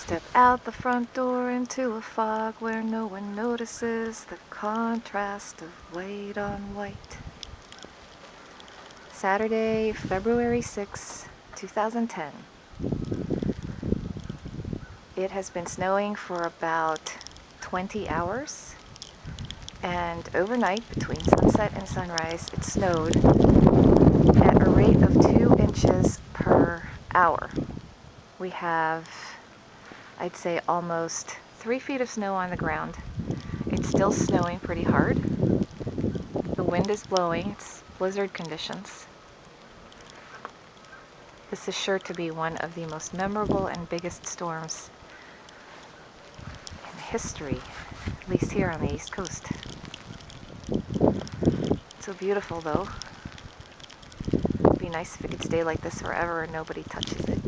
Step out the front door into a fog where no one notices the contrast of white on white. Saturday, February 6, 2010. It has been snowing for about 20 hours, and overnight between sunset and sunrise it snowed at a rate of 2 inches per hour. We have, I'd say, almost 3 feet of snow on the ground. It's still snowing pretty hard. The wind is blowing. It's blizzard conditions. This is sure to be one of the most memorable and biggest storms in history, at least here on the East Coast. So beautiful though. It'd be nice if it could stay like this forever and nobody touches it.